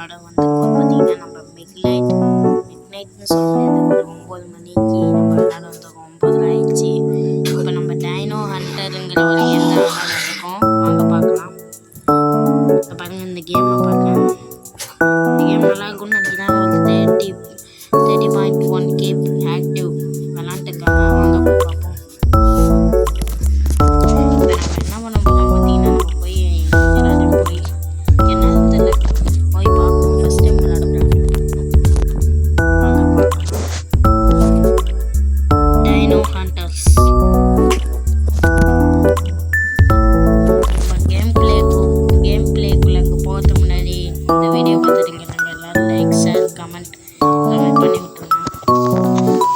விளாட வந்திருக்கோம். பார்த்தீங்கன்னா நம்ம மிட் நைட்னு சொல்கிறது ஒரு 9 மணிக்கு நம்ம விளாட வந்திருக்கோம். 9 ஆயிடுச்சு. இப்போ நம்ம டைனோ ஹண்டருங்கிற ஒரு கேம் தான் விளாட வந்திருக்கோம். வாங்க பார்க்கலாம். இப்போ பாருங்கள், இந்த கேமை பாருங்கள். இந்த கேம் நல்லா இருக்கும்னு நினைக்கிறேன். ஒரு 30.1K ஆக்டிவ் விளாண்டுருக்காங்க. வாங்க போய் பார்ப்போம். இப்போ நம்ம என்ன பண்ண போகிறோம் பார்த்தீங்கன்னா, நம்ம போய் எல்லாரும் போய் என்னன்னு தெரியல போய் பார்ப்போம். ஃபஸ்ட் டைம் விளாட போகிறோம். வாங்க பார்க்கலாம். Dino hunters. நம்ம கேம் பிளேக்குள்ளே போகிறதுக்கு முன்னாடி இந்த வீடியோ பார்த்துட்டீங்க. நம்ம எல்லோரும் லைக், ஷேர், கமெண்ட் பண்ணி விட்டுருங்க.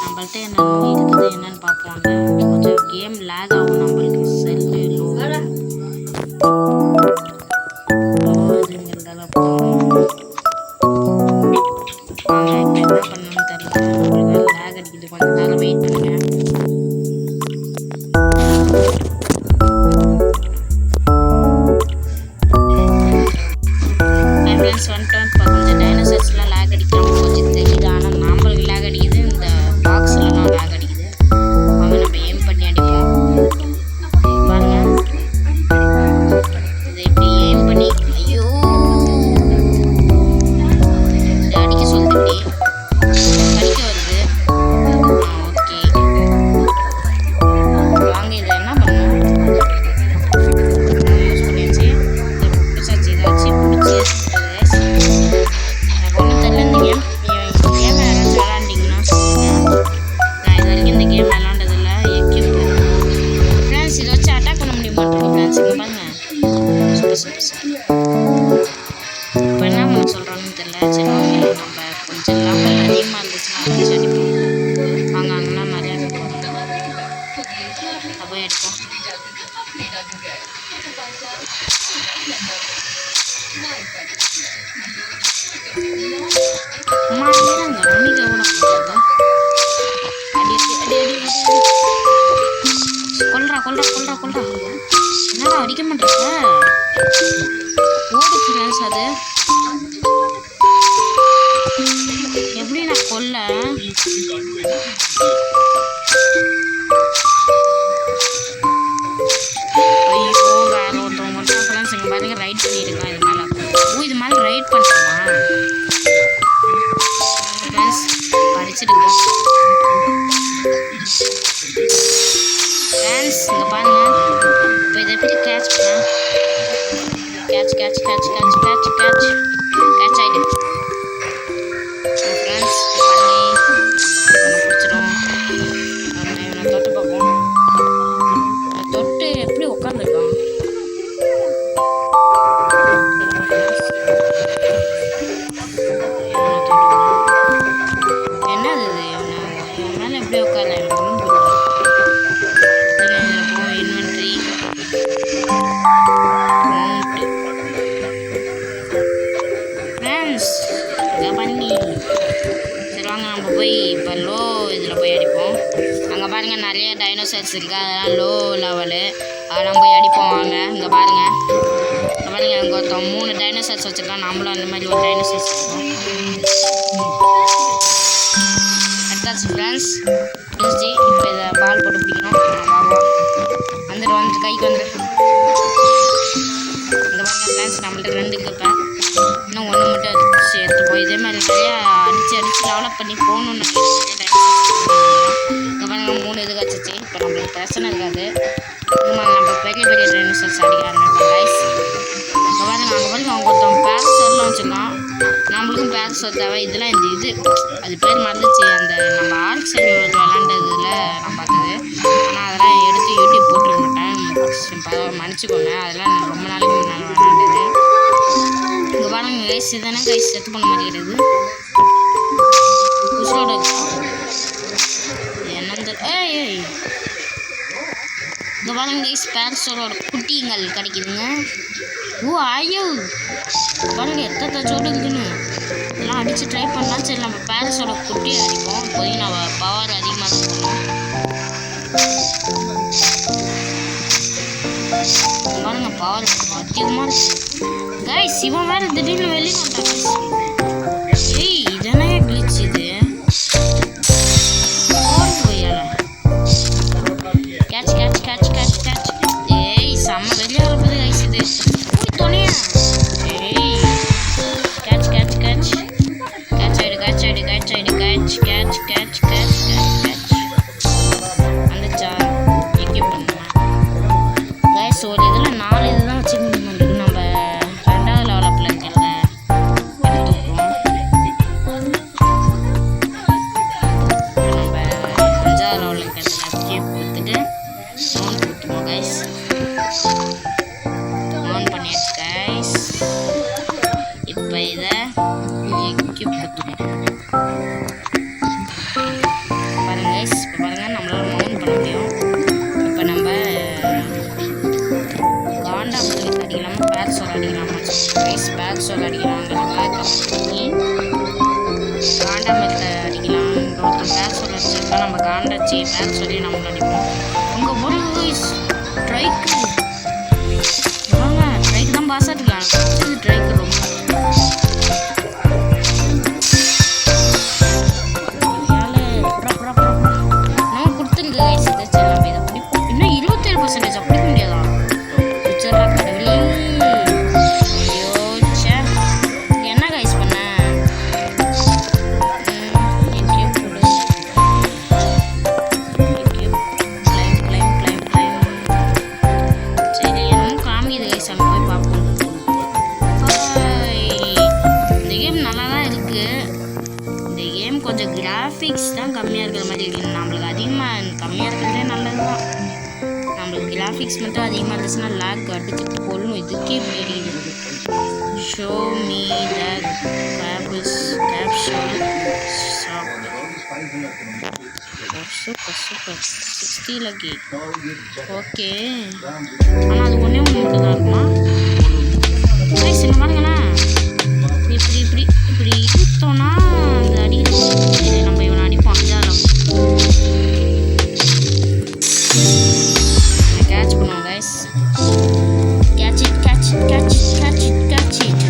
நம்மள்ட்ட என்னென்ன இருக்குது என்னன்னு பார்ப்போங்க. கொஞ்சம் கேம் லேக் ஆகும். நம்மளுக்கு செல்லு இதுங்கிறதால போகணும். வாங்க, இப்போ என்ன பண்ணணும்னு தெரியல. நம்மளுக்கு லேக் அடிக்குது. கொஞ்சம் நேரம் வெயிட் பண்ணுங்க. கொஞ்சம் டைனோசர்ஸ்லாம் லேக் அடிக்கிறாங்க. கொஞ்சம் தெரியுது. ஆனால் நம்மளுக்கு லேக் அடிக்குது. இந்த பாக்ஸ்லாம் லேக் அடிக்குது. அவங்க நம்ம ஏம் பண்ணி அடிப்போம். பாருங்க, இதை இப்படி ஏம் பண்ணி ஐயோ இதை அடிக்க சொல்லுது. இப்படி அடிக்க வருது. ஓகே, வாங்க இதை என்ன பண்ணணும் யூஸ் பண்ணியாச்சு. இதை பிடிச்சாச்சு. இதாச்சு பிடிச்சி இப்போ என்ன பண்ண சொல்கிறோன்னு தெரியல. சரி, நம்ம கொஞ்சம் இல்லாமல் அதிகமாக இருந்துச்சுன்னா அடிச்சு அடிப்போம். வாங்க, அங்கெல்லாம் நிறையா போகிறோம். போய் அடிப்போம். அம்மா ஏறாங்க அன்னைக்கு எவ்வளோ அடி அடி அடி அடி கொல்றா கொல்றா கொல்றா கொல்றா. என்னடா அடிக்க மாட்டேங்க. ஓடு ஃப்ரெண்ட்ஸ். அது எப்படி நான் கொல்ல ஐயோ வேற ஒருத்தவங்க மட்டும் ஃப்ரெண்ட்ஸ் இங்கே பாருங்க ரைட் பண்ணியிருக்கான். இது மேலே இது மேலே ரைட் பண்ணலாமா ஃப்ரெண்ட்ஸ்? படிச்சிருக்கோம் ஃப்ரெண்ட்ஸ். இங்கே பாருங்க. இப்போ இதை எப்படி கேட்ச் பண்ண catch catch catch catch catch catch catch ஆகிடு ஃப்ரெண்ட்ஸ். பண்ணி பிடிச்சிடும். இவனை தொட்டு பார்ப்போம். தொட்டு எப்படி உட்காந்துருக்கான். என்னது இது? இவன் மேலே எப்படி உட்கார எனக்கு ஒன்றும் புரியல. இன்வென்ட்ரி ஃப்ரெண்ட்ஸ் இதை பண்ணி சரி வாங்க நம்ம போய் இப்போ லோ இதில் போய் அடிப்போம். அங்கே பாருங்கள் நிறைய டைனோசர்ஸ் இருக்குது. அதெல்லாம் லோ லெவலு. அதெல்லாம் போய் அடிப்போம். வாங்க இங்கே பாருங்கள். இங்கே பாருங்கள் அங்கே ஒருத்தன் 3 டைனோசர்ஸ் வச்சுருக்கான். நம்மளும் அந்த மாதிரி ஒரு டைனோசர்ஸ் இருக்கும். அடுத்தாச்சு ஃப்ரெண்ட்ஸ். முடிஞ்சிச்சு. இப்போ இதை பால் போட்டு பிடிக்கணும். வாவா வந்துட்டு கைக்கு வந்துடு. இங்கே பாருங்கள் ஃப்ரெண்ட்ஸ், நம்மள்ட்ட 2 இருப்பேன். இன்னும் 1 மட்டும் அடிச்சு எடுத்துப்போம். இதே மாதிரி நிறையா அடித்து டெவலப் பண்ணி போகணுன்னு நினைக்கிறேன். இங்கே பாருங்கள் 3 இதுக்கு வச்சிச்சு. இப்போ நம்மளுக்கு பிரச்சனை இருக்காது. நம்ம பெரிய பெரிய டைனோசர்ஸ் அடிக்க ஆரம்பிப்போம் கைஸ். இங்கே பாருங்க அங்கே பாருங்க அவங்க ஒருத்தவங்க பேரசோர்லாம் வச்சுருக்கான். நம்மளுக்கும் பேரசோர் தேவை. இதெல்லாம் இந்த இது அது பேர் மறந்துச்சு. அந்த நம்ம ஆர்க் சைடு விளாண்டதுல நான் பார்த்தது. ஆனால் அதெல்லாம் எடுத்து யூடியூப் போட்டுருக்க மாட்டேன். மன்னிச்சுக்கோங்க. அதெல்லாம் நான் ரொம்ப நாளைக்கு முன்னாடி விளாண்டது. இங்கே பாருங்க கைஸ், இதுதானே கைஸ் செத்து பண்ண மாட்டேங்கிறது. உசுரோட என்னந்த ஏய் இங்கே பாருங்க கைஸ், பேரசோரோட குட்டிங்கள் கிடைக்குதுங்க. ஓ ஐயோ பாருங்க எத்தனை சோடு இருக்குன்னு. இதெல்லாம் அடித்து ட்ரை பண்ணலாம். சரி நம்ம பேரஸோட குட்டியை அடிப்போம். இப்போதைக்கு நம்ம பவர் அதிகமாக தான் போகணும். பாருங்க பவர் அதிகமாக இருக்கு. கைஸ் இவன் வேற திடீர்னு வெளியே வந்துட்டான். ஏய் இதென்ன கிளிச் இது? Catch catch catch catch catch. ஏய் செம்ம வெளியே வரப்போது கைஸ் இது. துணியா? ஏய் கேட்ச் கேட்ச் கேட்ச் கேட்ச் ஆயிடு கேட்ச் ஆயிடு கேட்ச் ஆயிடு catch catch catch catch catch catch. வந்துச்சா? எக்யூப் பண்ணுவேன் கைஸ். ஒரு இதில் 4 இதுதான் வச்சுக்க முடியும். நம்ம 2வது லெவலில் இருக்கல எடுத்துப்போம். நம்ம 5வது லெவலில் இருக்கிறதுல எக்யூப் கொடுத்துட்டு ஆன் கொடுத்துருவோம் கைஸ். ஆன் பண்ணியாச்சு கைஸ். இப்போ இதை எக்யூப் கொடுத்துருவோம் பாருங்க கைஸ். இப்போ பாருங்கள் நம்மளால் மவுண்ட் பண்ண முடியும். இப்போ நம்ம காண்டா முதலுக்கு அடிக்கலாமா பேக்ஸோல் அடிக்கலாமா கைஸ்? பேக்ஸோல் அடிக்கலாங்கிறத பண்ணி காண்டா மெத்த அடிக்கலாம். ஒருத்தர் பேக்ஸோல் அடிச்சிருக்கா நம்ம காண்டாச்சி பேக்ஸோலையும் நம்மளும் அடிப்போம். உங்க பொருள் கைஸ் ட்ரைக்கு வாங்க. ட்ரைக்கு தான் பாஸ் ஆகிக்கலாம். ட்ரைக்கு ரொம்ப கொஞ்சம் கிராஃபிக்ஸ் தான் கம்மியாக இருக்கிற மாதிரி இருக்குது. நம்மளுக்கு அதிகமாக கம்மியாக இருக்கிறதே நல்லது தான். நம்மளுக்கு கிராஃபிக்ஸ் மட்டும் அதிகமாக இருந்துச்சுன்னா லேக் அடிச்சுட்டு கொள்ளும். இதுக்கே இப்படி அடிக்குது. Show me the cables caption shop. Super super 60 lucky. Okay ஆனால் அது ஒன்றே ஒன்று மட்டும் தான் இருக்குமா? சின்ன பாருங்களேன். இப்படி இப்படி இப்படி இழுத்தோன்னா அந்த அடி நம்ம இவனை அடிப்போம். 5வது கேட்ச் பண்ணுவோம் guys. Catch it catch it catch it catch it catch it.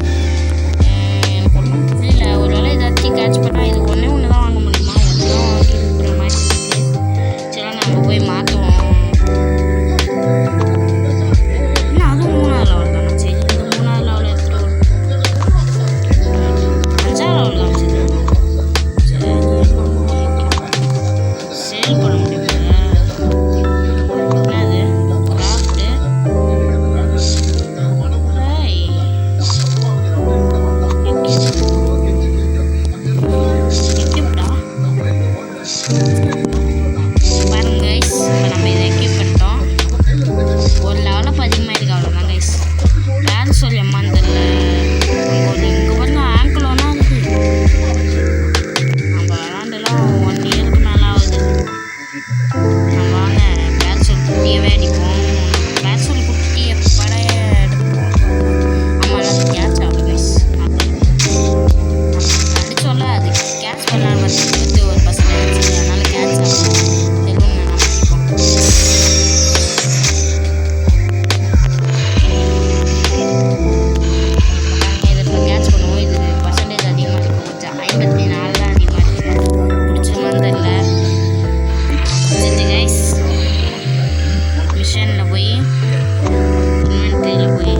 எனக்கு ஒன்றும் புரியல. ஒரு வேளை ஏதாச்சும் கேட்ச் பண்ணால் இது ஒன்றே ஒன்று தான் வாங்க முடியுமா? ஒன்று தான் வாங்கி இருக்கிற மாதிரி இருக்குது. சரி நம்ம போய் மாற்றுவோம். இன்னும் அதுவும் 3வது லெவல் தானே. சரி இந்த 3வது லெவலில் எடுத்துகிட்டு 5வது லெவல் காமிச்சிது. சேல் பண்ண முடியும். என்னது கிராஃப்ட்டு? எக்யூப்டா பாருங்க கைஸ். இப்போ நம்ம இதை எக்யூப் பண்ணிட்டோம். ஒரு லெவலில் அதிகமாக இருக்கு. அவ்வளோதான் கைஸ். யார் சொல்லி அம்மான்னு தெரியல. இங்கே வந்து ஆங்கிள் ஒன்றா இருக்குது. நம்ம விளாண்டுலாம் 1 இயருக்கு மேலே ஆகுது. நம்ம வாங்க பேட்சோல் குட்டியவே அடிப்போம். பேட்சோல் குட்டியை படைய எடுப்போம். ஆமாம் அது கேட்ச் ஆகும் கைஸ். அடிச்சோல்ல அது கேட்ச் பண்ணால் 21% அதனால கேட்ச் ஆகும். எதுவும் நம்ம அடிப்போம். இதை இப்போ கேட்ச் பண்ணுவோம். இது பர்சன்டேஜ் அதிகமாக இருக்கும். கொஞ்சம் 54 தான் அதிகமாக இருக்குது. பிடிச்சிருமான்னு தெரியல. செஞ்சு கைஸ் மிஷனில் போய் இன்வென்ட்ரியில் போய்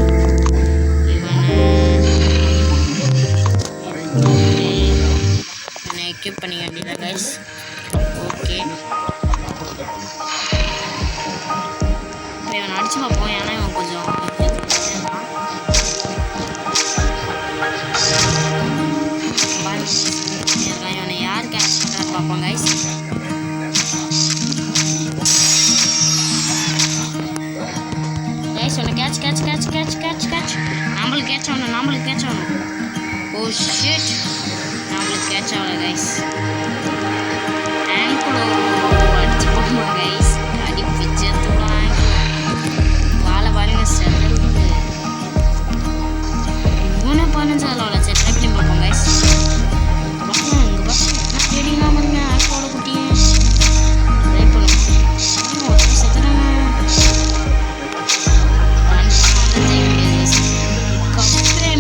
இவனை எக்யூப் பண்ணிக்க வேண்டியதான் கைஸ். ஓகே இவனை அடிச்சு பார்ப்போம். ஏன்னா இவன் கொஞ்சம் இவனை யார் கேட்ச் பண்ணுறான்னு பார்ப்போம் கைஸ். கைஸ் ஒன்று catch catch catch catch catch catch. நம்மளுக்கு கேட்ச் ஆகணும். நம்மளுக்கு கேட்ச் ஆகணும். ஓ ஷிட் நம்மளுக்கு கேட்ச் ஆகலை கைஸ். ஆங்கிளோ அடிச்சு போகுமா கைஸ்? அடி பிச்சத்தோட ஆங்கிளோ வாழை பாருங்க செத்துருக்கு. இவனே 15வது லெவலில். சரி ட்ரை பண்ணி பார்ப்போம் கைஸ். இங்கே பார்த்து தேடிங்களா பாருங்க ஆங்கிளோட குட்டியே. ட்ரை பண்ணுவோம். செத்துறாங்க. கப்பே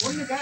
பொண்ணுக்கா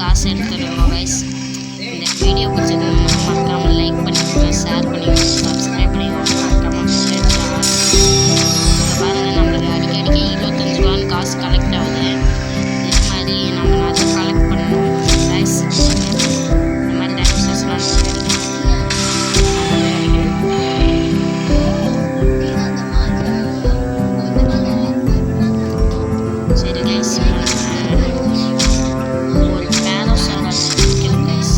காசு எடுத்துடுவோம் கைஸ். இந்த வீடியோ பிடிச்சதுன்னா மறக்காமல் லைக் பண்ணிக்கோங்க, ஷேர் பண்ணிக்கோங்க, சப்ஸ்கிரைப் பண்ணிக்கோங்க, மறக்காமல் பாருங்கள். நம்மளுக்கு அடிக்கடிக்கு 25 ரூபான்னு காசு கலெக்ட் ஆகுது. இது மாதிரி நம்ம நிறைய கலெக்ட் பண்ணணும் கைஸ். இந்த மாதிரி டைனோசர்ஸ்லாம் சரி கைஸ். ஒரு பேரோசோரஸ் கைஸ்.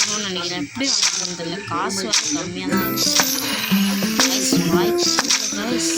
வாங்கணும்னு நினைக்கிறேன். எப்படி வாங்குறதுன்னு தெரியல. காசு வந்து கம்மியாக தான் இருக்குது. கைஸ் வாய்ப்பு கைஸ்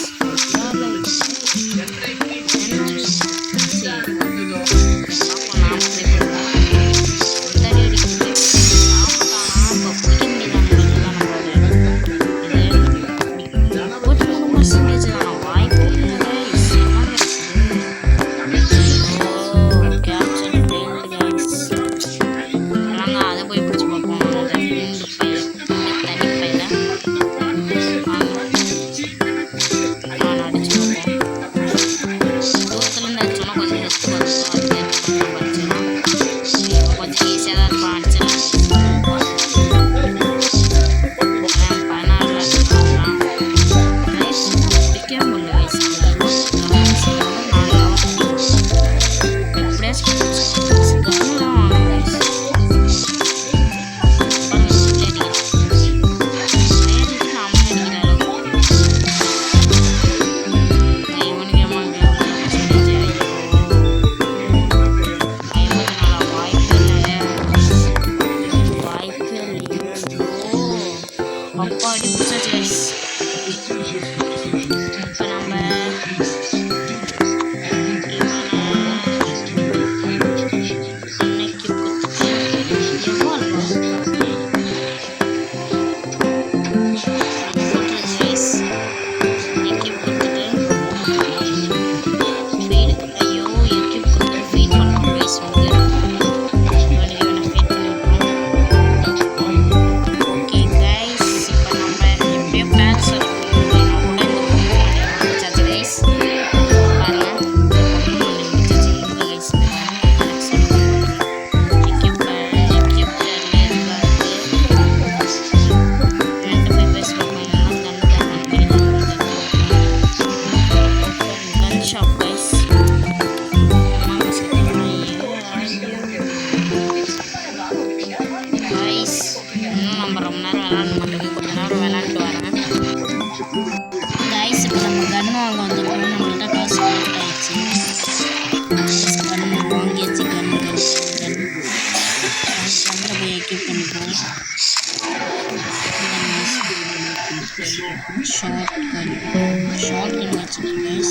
shotgun வச்சிருக்கேன் guys.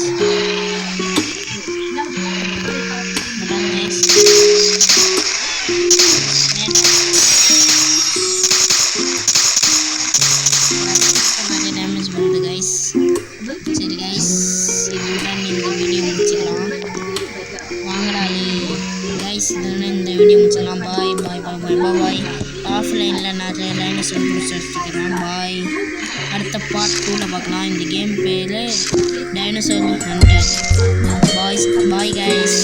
டேமேஜ் பண்ணுது guys. சரி guys, இதுதான் இந்த வீடியோ முடிச்சுக்கலாம். வாங்கடாலே guys, இதுதான் இந்த வீடியோ முடிச்சுக்கலாம். பாய் பாய் பாய் பாய் பாய் பாய். ஆஃப்லைனில் நிறைய லைனஸ் வச்சுக்கிறேன். பாய். அடுத்த பார்ட் 2ல பார்க்கலாம். இந்த கேம் பேர் டைனோசர் ஹண்டர். Bye guys.